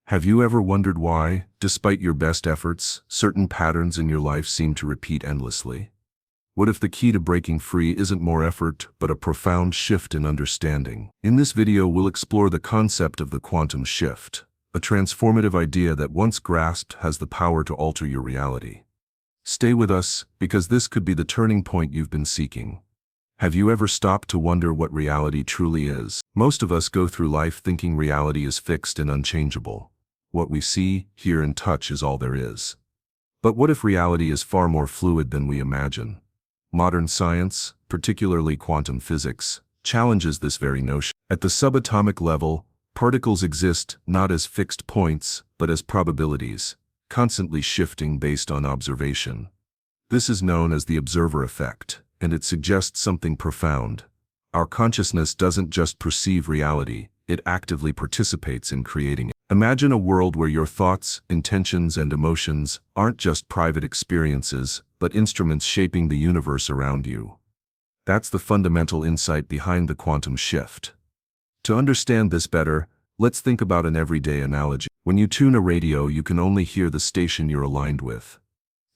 Have you ever wondered why, despite your best efforts, certain patterns in your life seem to repeat endlessly? What if the key to breaking free isn't more effort, but a profound shift in understanding? In this video, we'll explore the concept of the quantum shift, a transformative idea that once grasped has the power to alter your reality. Stay with us, because this could be the turning point you've been seeking. Have you ever stopped to wonder what reality truly is? Most of us go through life thinking reality is fixed and unchangeable. What we see, hear, and touch is all there is. But what if reality is far more fluid than we imagine? Modern science, particularly quantum physics, challenges this very notion. At the subatomic level, particles exist not as fixed points, but as probabilities, constantly shifting based on observation. This is known as the observer effect, and it suggests something profound. Our consciousness doesn't just perceive reality, it actively participates in creating it. Imagine a world where your thoughts, intentions, and emotions aren't just private experiences, but instruments shaping the universe around you. That's the fundamental insight behind the quantum shift. To understand this better, let's think about an everyday analogy. When you tune a radio, you can only hear the station you're aligned with.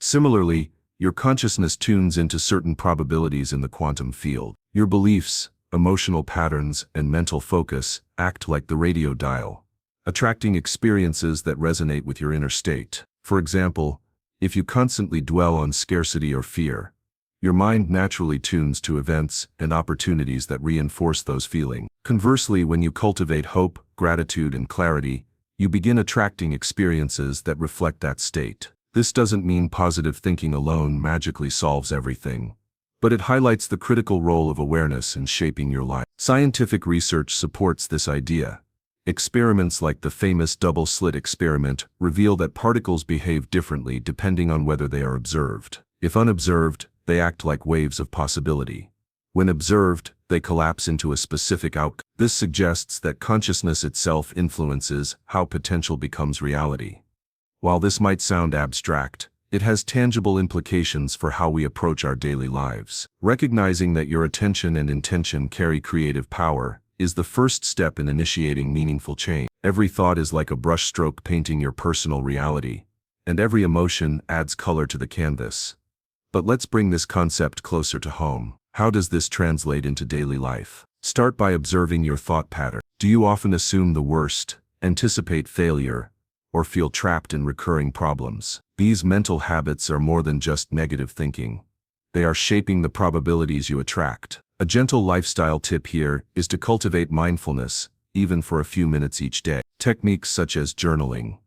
Similarly, your consciousness tunes into certain probabilities in the quantum field. Your beliefs, emotional patterns, and mental focus act like the radio dial, attracting experiences that resonate with your inner state. For example, if you constantly dwell on scarcity or fear, your mind naturally tunes to events and opportunities that reinforce those feelings. Conversely, when you cultivate hope, gratitude, and clarity, you begin attracting experiences that reflect that state. This doesn't mean positive thinking alone magically solves everything, but it highlights the critical role of awareness in shaping your life. Scientific research supports this idea. Experiments like the famous double-slit experiment reveal that particles behave differently depending on whether they are observed. If unobserved, they act like waves of possibility. When observed, they collapse into a specific outcome. This suggests that consciousness itself influences how potential becomes reality. While this might sound abstract, it has tangible implications for how we approach our daily lives. Recognizing that your attention and intention carry creative power is the first step in initiating meaningful change. Every thought is like a brushstroke painting your personal reality, and every emotion adds color to the canvas. But let's bring this concept closer to home. How does this translate into daily life? Start by observing your thought pattern. Do you often assume the worst, anticipate failure, or feel trapped in recurring problems? These mental habits are more than just negative thinking. They are shaping the probabilities you attract. A gentle lifestyle tip here is to cultivate mindfulness, even for a few minutes each day. Techniques such as journaling,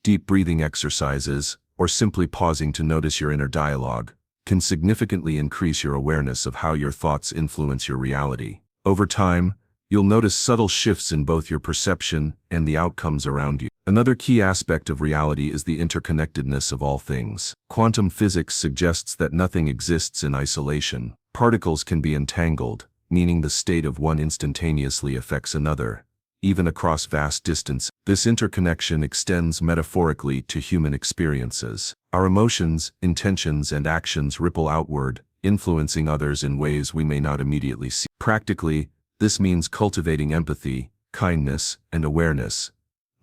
deep breathing exercises, or simply pausing to notice your inner dialogue can significantly increase your awareness of how your thoughts influence your reality. Over time, you'll notice subtle shifts in both your perception and the outcomes around you. Another key aspect of reality is the interconnectedness of all things. Quantum physics suggests that nothing exists in isolation. Particles can be entangled, meaning the state of one instantaneously affects another, even across vast distance. This interconnection extends metaphorically to human experiences. Our emotions, intentions, and actions ripple outward, influencing others in ways we may not immediately see. Practically, this means cultivating empathy, kindness, and awareness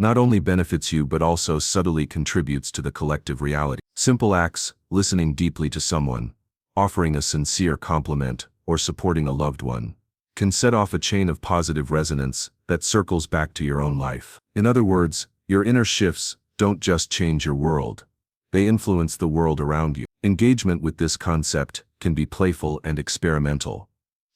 not only benefits you but also subtly contributes to the collective reality. Simple acts, listening deeply to someone, offering a sincere compliment, or supporting a loved one, can set off a chain of positive resonance that circles back to your own life. In other words, your inner shifts don't just change your world, they influence the world around you. Engagement with this concept can be playful and experimental.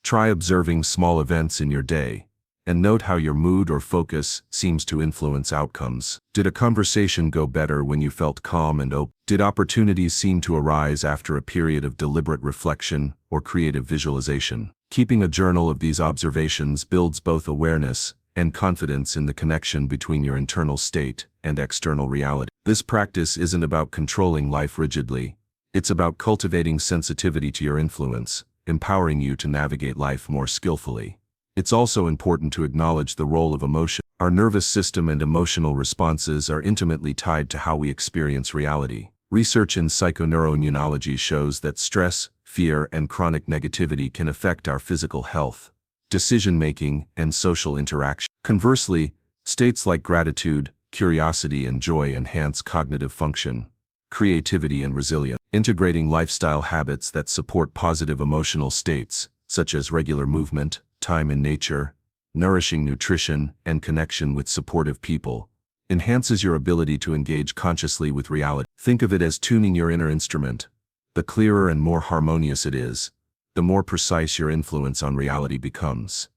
Try observing small events in your day, and note how your mood or focus seems to influence outcomes. Did a conversation go better when you felt calm and open? Did opportunities seem to arise after a period of deliberate reflection or creative visualization? Keeping a journal of these observations builds both awareness and confidence in the connection between your internal state and external reality. This practice isn't about controlling life rigidly. It's about cultivating sensitivity to your influence, empowering you to navigate life more skillfully. It's also important to acknowledge the role of emotion. Our nervous system and emotional responses are intimately tied to how we experience reality. Research in psychoneuroimmunology shows that stress, fear, and chronic negativity can affect our physical health, decision-making, and social interaction. Conversely, states like gratitude, curiosity and joy enhance cognitive function, creativity and resilience. Integrating lifestyle habits that support positive emotional states, such as regular movement, time in nature, nourishing nutrition, and connection with supportive people, enhances your ability to engage consciously with reality. Think of it as tuning your inner instrument. The clearer and more harmonious it is, the more precise your influence on reality becomes.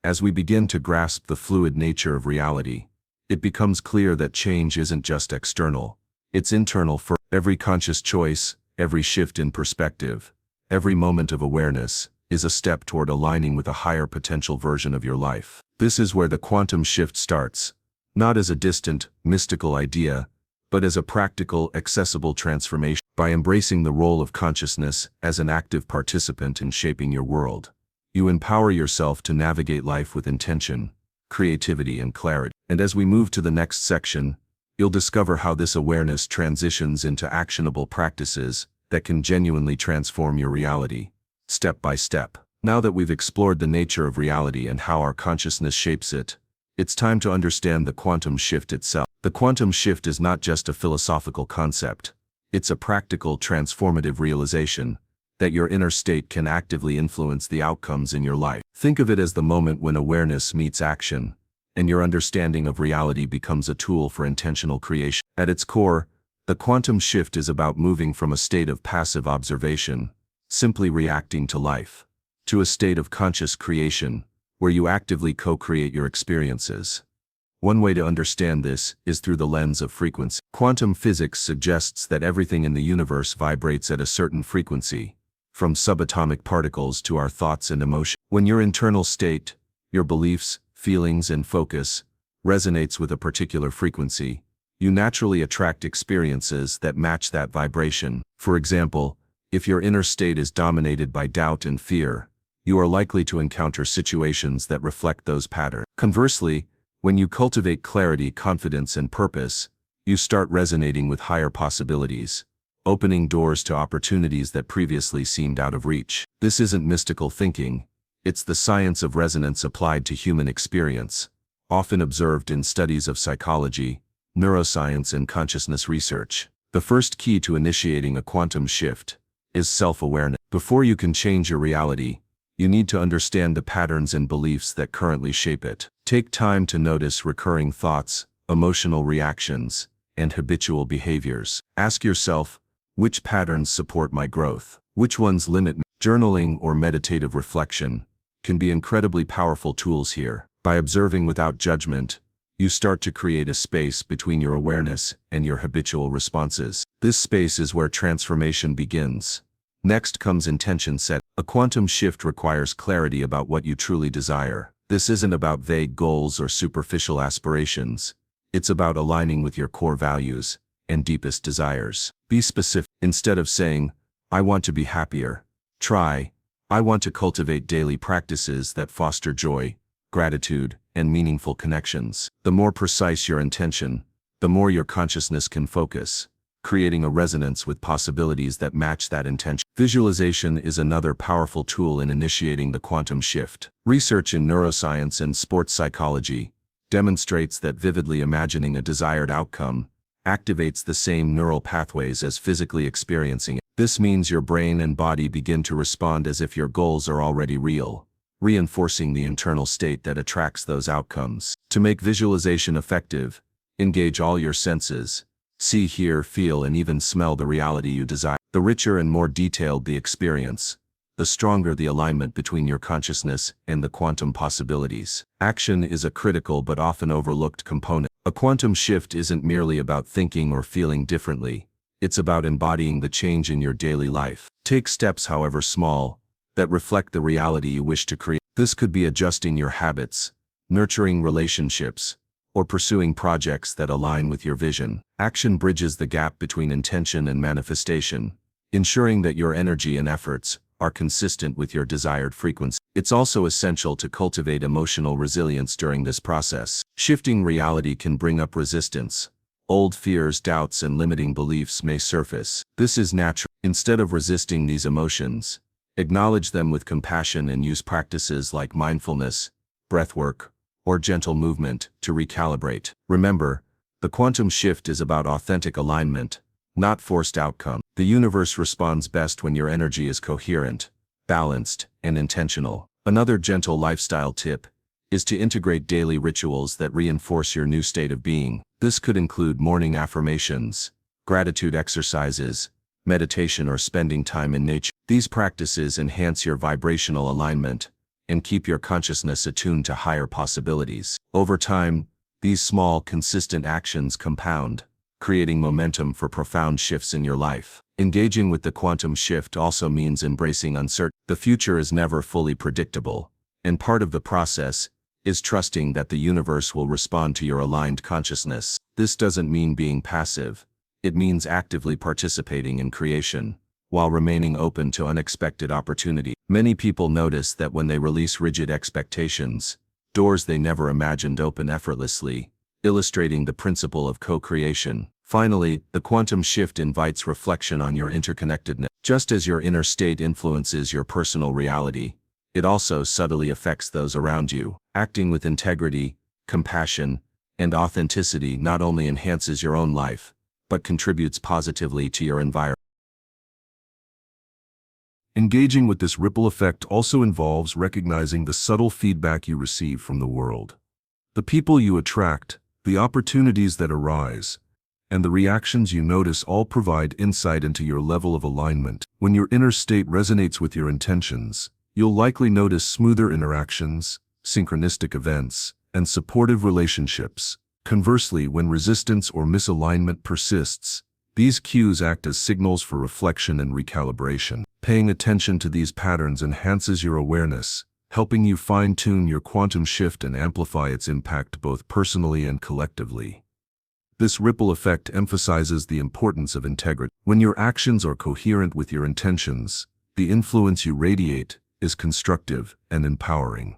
As we begin to grasp the fluid nature of reality, it becomes clear that change isn't just external, it's internal. For every conscious choice, every shift in perspective, every moment of awareness, is a step toward aligning with a higher potential version of your life. This is where the quantum shift starts, not as a distant, mystical idea, but as a practical, accessible transformation. By embracing the role of consciousness as an active participant in shaping your world, you empower yourself to navigate life with intention, creativity, and clarity. And as we move to the next section, you'll discover how this awareness transitions into actionable practices that can genuinely transform your reality, step by step. Now that we've explored the nature of reality and how our consciousness shapes it, it's time to understand the quantum shift itself. The quantum shift is not just a philosophical concept. It's a practical, transformative realization that your inner state can actively influence the outcomes in your life. Think of it as the moment when awareness meets action, and your understanding of reality becomes a tool for intentional creation. At its core, the quantum shift is about moving from a state of passive observation, simply reacting to life, to a state of conscious creation, where you actively co-create your experiences. One way to understand this is through the lens of frequency. Quantum physics suggests that everything in the universe vibrates at a certain frequency, from subatomic particles to our thoughts and emotions. When your internal state, your beliefs, feelings, and focus resonates with a particular frequency, you naturally attract experiences that match that vibration. For example, if your inner state is dominated by doubt and fear, you are likely to encounter situations that reflect those patterns. Conversely, when you cultivate clarity, confidence, and purpose, you start resonating with higher possibilities, opening doors to opportunities that previously seemed out of reach. This isn't mystical thinking, it's the science of resonance applied to human experience, often observed in studies of psychology, neuroscience, and consciousness research. The first key to initiating a quantum shift is self-awareness. Before you can change your reality, you need to understand the patterns and beliefs that currently shape it. Take time to notice recurring thoughts, emotional reactions, and habitual behaviors. Ask yourself, which patterns support my growth? Which ones limit me? Journaling or meditative reflection can be incredibly powerful tools here. By observing without judgment, you start to create a space between your awareness and your habitual responses. This space is where transformation begins. Next comes intention set. A quantum shift requires clarity about what you truly desire. This isn't about vague goals or superficial aspirations. It's about aligning with your core values and deepest desires. Be specific. Instead of saying, I want to be happier, try, I want to cultivate daily practices that foster joy, gratitude, and meaningful connections. The more precise your intention, the more your consciousness can focus, creating a resonance with possibilities that match that intention. Visualization is another powerful tool in initiating the quantum shift. Research in neuroscience and sports psychology demonstrates that vividly imagining a desired outcome activates the same neural pathways as physically experiencing it. This means your brain and body begin to respond as if your goals are already real, reinforcing the internal state that attracts those outcomes. To make visualization effective, engage all your senses. See, hear, feel, and even smell the reality you desire. The richer and more detailed the experience, the stronger the alignment between your consciousness and the quantum possibilities. Action is a critical but often overlooked component. A quantum shift isn't merely about thinking or feeling differently. It's about embodying the change in your daily life. Take steps, however small, that reflect the reality you wish to create. This could be adjusting your habits, nurturing relationships, or pursuing projects that align with your vision. Action bridges the gap between intention and manifestation, ensuring that your energy and efforts are consistent with your desired frequency. It's also essential to cultivate emotional resilience during this process. Shifting reality can bring up resistance. Old fears, doubts, and limiting beliefs may surface. This is natural. Instead of resisting these emotions, acknowledge them with compassion and use practices like mindfulness, breathwork, or gentle movement to recalibrate. Remember, The quantum shift is about authentic alignment, not forced outcome. The universe responds best when your energy is coherent, balanced, and intentional. Another gentle lifestyle tip is to integrate daily rituals that reinforce your new state of being. This could include morning affirmations, gratitude exercises, meditation, or spending time in nature. These practices enhance your vibrational alignment and keep your consciousness attuned to higher possibilities. Over time, these small, consistent actions compound, creating momentum for profound shifts in your life. Engaging with the quantum shift also means embracing uncertainty. The future is never fully predictable, and part of the process is trusting that the universe will respond to your aligned consciousness. This doesn't mean being passive. It means actively participating in creation, while remaining open to unexpected opportunity. Many people notice that when they release rigid expectations, doors they never imagined open effortlessly, illustrating the principle of co-creation. Finally, the quantum shift invites reflection on your interconnectedness. Just as your inner state influences your personal reality, it also subtly affects those around you. Acting with integrity, compassion, and authenticity not only enhances your own life, but contributes positively to your environment. Engaging with this ripple effect also involves recognizing the subtle feedback you receive from the world. The people you attract, the opportunities that arise, and the reactions you notice all provide insight into your level of alignment. When your inner state resonates with your intentions, you'll likely notice smoother interactions, synchronistic events, and supportive relationships. Conversely, when resistance or misalignment persists, these cues act as signals for reflection and recalibration. Paying attention to these patterns enhances your awareness, helping you fine-tune your quantum shift and amplify its impact both personally and collectively. This ripple effect emphasizes the importance of integrity. When your actions are coherent with your intentions, the influence you radiate is constructive and empowering.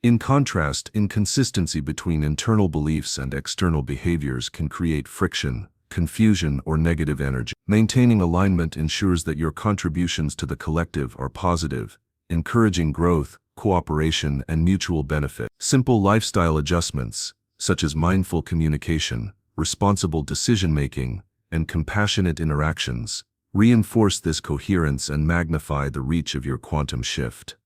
In contrast, inconsistency between internal beliefs and external behaviors can create friction, confusion, or negative energy. Maintaining alignment ensures that your contributions to the collective are positive, encouraging growth, cooperation, and mutual benefit. Simple lifestyle adjustments, such as mindful communication, responsible decision-making, and compassionate interactions, reinforce this coherence and magnify the reach of your quantum shift.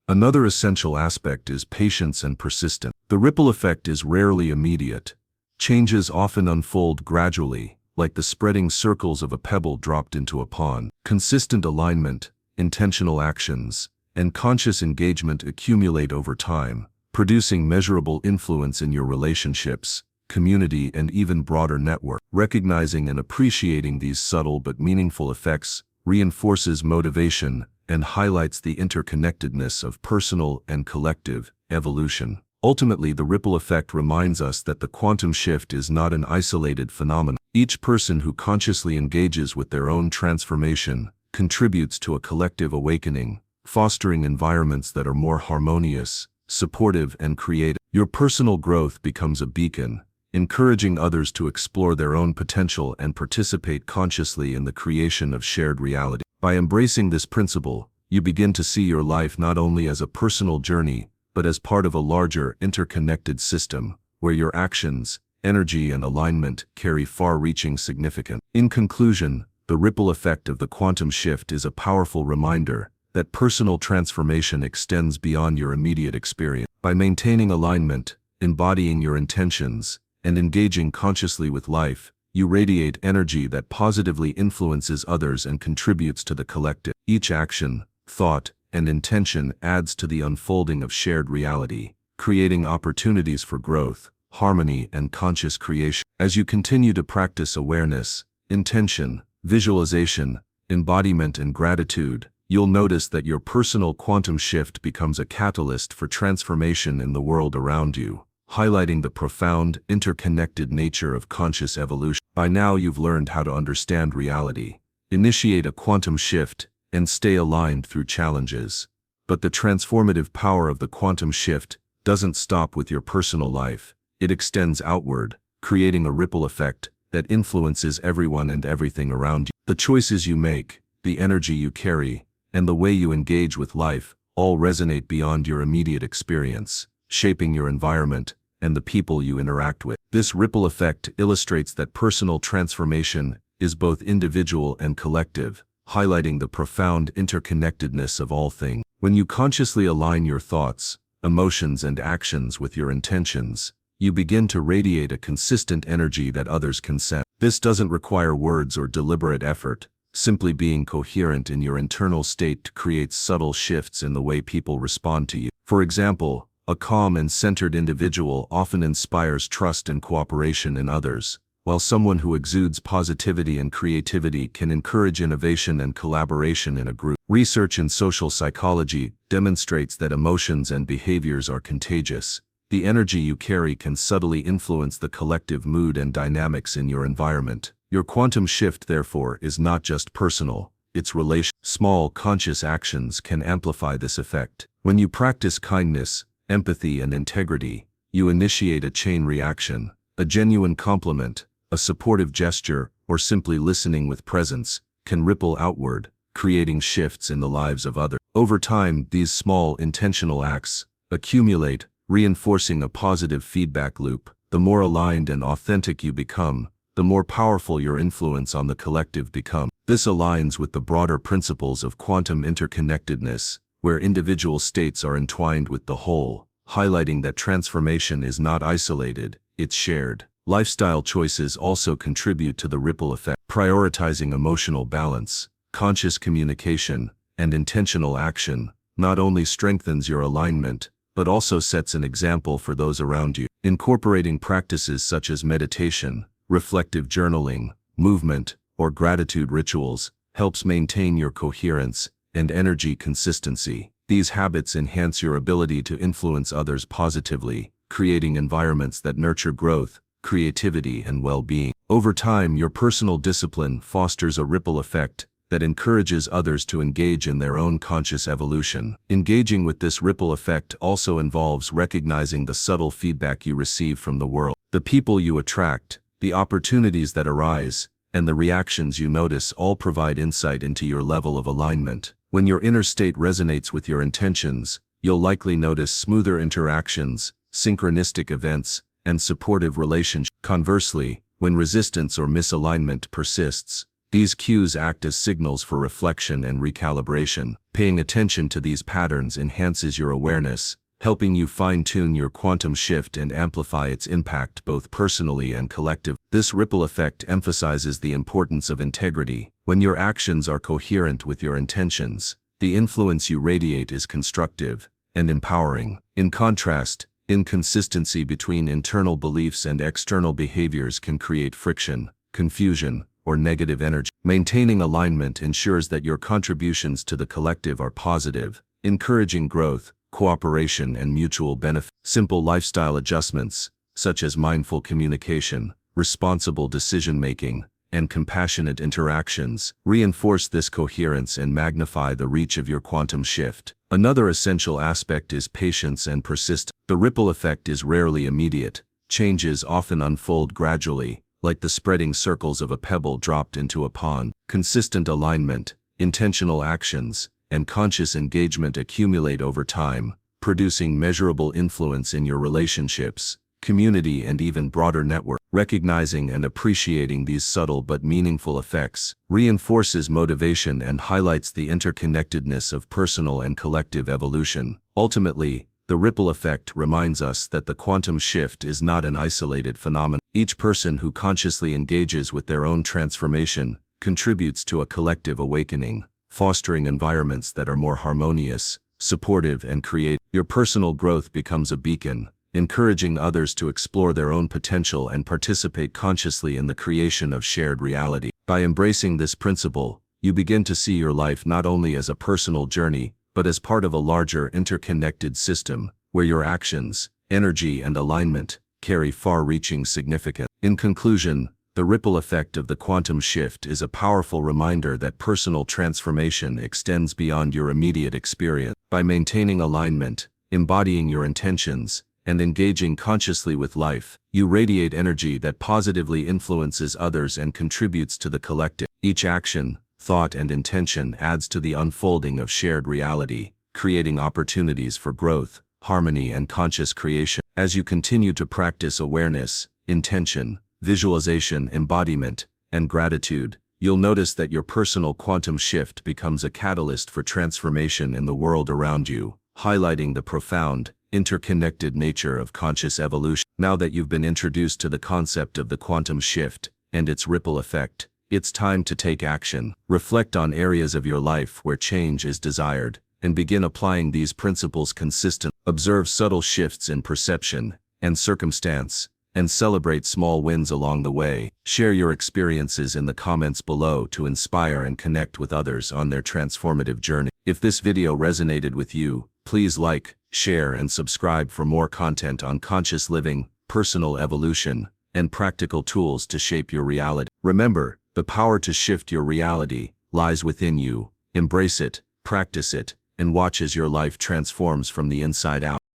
Another essential aspect is patience and persistence. The ripple effect is rarely immediate. Changes often unfold gradually, like the spreading circles of a pebble dropped into a pond. Consistent alignment, intentional actions, and conscious engagement accumulate over time, producing measurable influence in your relationships, community, and even broader network. Recognizing and appreciating these subtle but meaningful effects reinforces motivation and highlights the interconnectedness of personal and collective evolution. Ultimately, the ripple effect reminds us that the quantum shift is not an isolated phenomenon. Each person who consciously engages with their own transformation contributes to a collective awakening, fostering environments that are more harmonious, supportive, and creative. Your personal growth becomes a beacon, encouraging others to explore their own potential and participate consciously in the creation of shared reality. By embracing this principle, you begin to see your life not only as a personal journey, but as part of a larger, interconnected system, where your actions, energy, and alignment carry far-reaching significance. In conclusion, the ripple effect of the quantum shift is a powerful reminder that personal transformation extends beyond your immediate experience. By maintaining alignment, embodying your intentions, and engaging consciously with life, you radiate energy that positively influences others and contributes to the collective. Each action, thought, and intention adds to the unfolding of shared reality, creating opportunities for growth, harmony, and conscious creation. As you continue to practice awareness, intention, visualization, embodiment, and gratitude, you'll notice that your personal quantum shift becomes a catalyst for transformation in the world around you, highlighting the profound, interconnected nature of conscious evolution. By now you've learned how to understand reality, initiate a quantum shift, and stay aligned through challenges. But the transformative power of the quantum shift doesn't stop with your personal life. It extends outward, creating a ripple effect that influences everyone and everything around you. The choices you make, the energy you carry, and the way you engage with life all resonate beyond your immediate experience, shaping your environment and the people you interact with. This ripple effect illustrates that personal transformation is both individual and collective, highlighting the profound interconnectedness of all things. When you consciously align your thoughts, emotions, and actions with your intentions, you begin to radiate a consistent energy that others can sense. This doesn't require words or deliberate effort. Simply being coherent in your internal state creates subtle shifts in the way people respond to you. For example, a calm and centered individual often inspires trust and cooperation in others, while someone who exudes positivity and creativity can encourage innovation and collaboration in a group. Research in social psychology demonstrates that emotions and behaviors are contagious. The energy you carry can subtly influence the collective mood and dynamics in your environment. Your quantum shift, therefore, is not just personal, it's relational. Small, conscious actions can amplify this effect. When you practice kindness, empathy, and integrity, you initiate a chain reaction. A genuine compliment, a supportive gesture, or simply listening with presence can ripple outward, creating shifts in the lives of others. Over time, these small, intentional acts accumulate, reinforcing a positive feedback loop. The more aligned and authentic you become, the more powerful your influence on the collective becomes. This aligns with the broader principles of quantum interconnectedness, where individual states are entwined with the whole, highlighting that transformation is not isolated, it's shared. Lifestyle choices also contribute to the ripple effect. Prioritizing emotional balance, conscious communication, and intentional action not only strengthens your alignment, but also sets an example for those around you. Incorporating practices such as meditation, reflective journaling, movement, or gratitude rituals helps maintain your coherence and energy consistency. These habits enhance your ability to influence others positively, creating environments that nurture growth, creativity, and well-being. Over time, your personal discipline fosters a ripple effect that encourages others to engage in their own conscious evolution. Engaging with this ripple effect also involves recognizing the subtle feedback you receive from the world. The people you attract, the opportunities that arise, and the reactions you notice all provide insight into your level of alignment. When your inner state resonates with your intentions, you'll likely notice smoother interactions, synchronistic events, and supportive relationships. Conversely, when resistance or misalignment persists, these cues act as signals for reflection and recalibration. Paying attention to these patterns enhances your awareness, helping you fine-tune your quantum shift and amplify its impact both personally and collectively. This ripple effect emphasizes the importance of integrity. When your actions are coherent with your intentions, the influence you radiate is constructive and empowering. In contrast, inconsistency between internal beliefs and external behaviors can create friction, confusion, or negative energy. Maintaining alignment ensures that your contributions to the collective are positive, encouraging growth, cooperation, and mutual benefit. Simple lifestyle adjustments, such as mindful communication, responsible decision-making, and compassionate interactions, reinforce this coherence and magnify the reach of your quantum shift. Another essential aspect is patience and persistence. The ripple effect is rarely immediate. Changes often unfold gradually, like the spreading circles of a pebble dropped into a pond. Consistent alignment, intentional actions, and conscious engagement accumulate over time, producing measurable influence in your relationships, community, and even broader network. Recognizing and appreciating these subtle but meaningful effects reinforces motivation and highlights the interconnectedness of personal and collective evolution. Ultimately, the ripple effect reminds us that the quantum shift is not an isolated phenomenon. Each person who consciously engages with their own transformation contributes to a collective awakening, fostering environments that are more harmonious, supportive, and creative. Your personal growth becomes a beacon, encouraging others to explore their own potential and participate consciously in the creation of shared reality. By embracing this principle, you begin to see your life not only as a personal journey, but as part of a larger interconnected system, where your actions, energy, and alignment carry far-reaching significance. In conclusion, the ripple effect of the quantum shift is a powerful reminder that personal transformation extends beyond your immediate experience. By maintaining alignment, embodying your intentions, and engaging consciously with life, you radiate energy that positively influences others and contributes to the collective. Each action, thought, and intention adds to the unfolding of shared reality, creating opportunities for growth, harmony, and conscious creation. As you continue to practice awareness, intention, visualization, embodiment, and gratitude, you'll notice that your personal quantum shift becomes a catalyst for transformation in the world around you, highlighting the profound, interconnected nature of conscious evolution. Now that you've been introduced to the concept of the quantum shift and its ripple effect, it's time to take action. Reflect on areas of your life where change is desired, and begin applying these principles consistently. Observe subtle shifts in perception and circumstance, and celebrate small wins along the way. Share your experiences in the comments below to inspire and connect with others on their transformative journey. If this video resonated with you, please like, share, and subscribe for more content on conscious living, personal evolution, and practical tools to shape your reality. Remember, the power to shift your reality lies within you. Embrace it, practice it, and watch as your life transforms from the inside out.